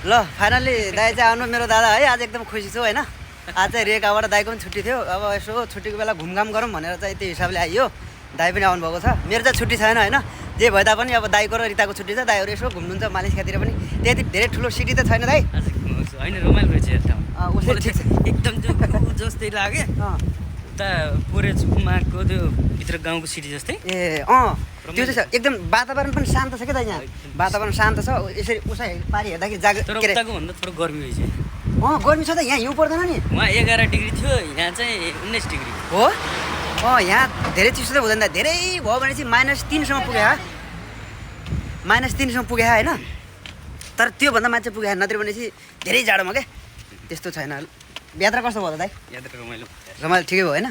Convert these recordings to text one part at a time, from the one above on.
ल फाइनल्ली दाइ चाहिँ आउनु मेरो दादा है। आज एकदम खुसी छु होइन। आज चाहिँ रेकाबाट दाइको पनि छुट्टी थियो। अब यसो छुट्टीको बेला घुमघाम गरौँ भनेर चाहिँ त्यो हिसाबले आइयो। दाइ पनि आउनुभएको छ। मेरो चाहिँ छुट्टी छैन होइन। जे भए तापनि अब दाइको र रिताको छुट्टी छ। दाइहरू यसो घुम्नुहुन्छ मालिसकातिर पनि। त्यति धेरै ठुलो सिटी त छैन दाइ। होइन रमाइलो रहेछ हेर ठाउँ। उसले ठिक छ एकदम त्यो जस्तै लाग्यो। उता पोरेजमाको त्यो भित्र गाउँको सिटी जस्तै। ए त्यो चाहिँ एकदम वातावरण पनि शान्त छ क्या दाइ। यहाँ वातावरण शान्त छ। यसरी उसै पारि हेर्दाखेरि तर उताको भन्दा थोरै गर्मी रहेछ। गर्मी छ त। यहाँ हिउँ पर्दैन नि। वहाँ 11 डिग्री थियो, यहाँ चाहिँ 19 डिग्री हो। यहाँ धेरै चिसो त हुँदैन। धेरै भयो भने चाहिँ -3सम्म पुगे -3सम्म पुगे होइन। तर त्योभन्दा मान्छे पुगे नत्र भने चाहिँ धेरै जाडोमा क्या त्यस्तो छैन। यात्रा कस्तो भयो त दाइ? यात्रा रमाइलो ठिकै भयो होइन।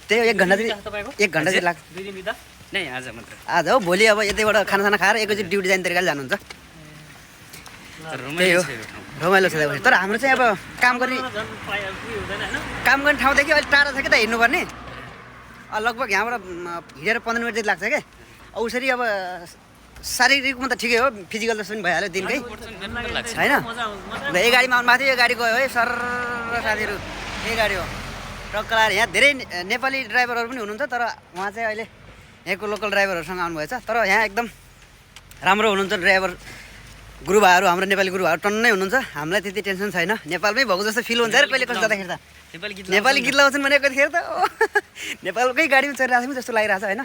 त्यही 1 घन्टा चाहिँ लाग्छ। 2 दिन बिता नै आज मात्र। आज हो। भोलि अब यतैबाट खानासाना खाएर एकैचोटि ड्युटी जाने तरिकाले जानुहुन्छ। त्यही हो रमाइलो छ। तर हाम्रो चाहिँ अब काम गर्ने ठाउँदेखि अलिक टाढा छ क्या त हिँड्नुपर्ने। लगभग यहाँबाट हिँडेर 15 मिनट जति लाग्छ क्या। उसरी अब शारीरिक रूपमा त ठिकै हो। फिजिकल जस्तो पनि भइहाल्यो दिनकै होइन। यही गाडीमा आउनु भएको थियो। यो गाडी गयो है सर साथीहरू। यही गाडी हो ट्रक लाएर। यहाँ धेरै नेपाली ड्राइभरहरू पनि हुनुहुन्छ। तर उहाँ चाहिँ अहिले यहाँको लोकल ड्राइभरहरूसँग आउनुभएछ। तर यहाँ एकदम राम्रो हुनुहुन्छ ड्राइभर गुरुभाइहरू। हाम्रो नेपाली गुरुभाइहरू टन्नै हुनुहुन्छ। हामीलाई त्यति टेन्सन छैन। नेपालमै भएको जस्तो फिल हुन्छ अरे कहिले कस्तो जाँदाखेरि त। नेपाली गीत लाउँछन् भने कतिखेर त नेपालकै गाडीमा चलिरहेको छ जस्तो लागिरहेको छ होइन।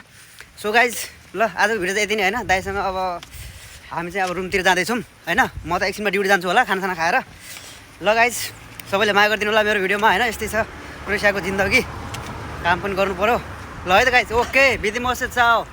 सो गाइज ल आजको भिडियो चाहिँ यति नै होइन। दाइसँग अब हामी चाहिँ अब रुमतिर जाँदैछौँ होइन। म त एकछिनमा ड्युटी जान्छु होला खानासाना खाएर। ल गाइज सबैले माया गरिदिनु होला मेरो भिडियोमा होइन। यस्तै छ क्रोएसियाको जिन्दगी। काम पनि गर्नु पऱ्यो। ल है त गाइज ओके बिदी मसे चाओ।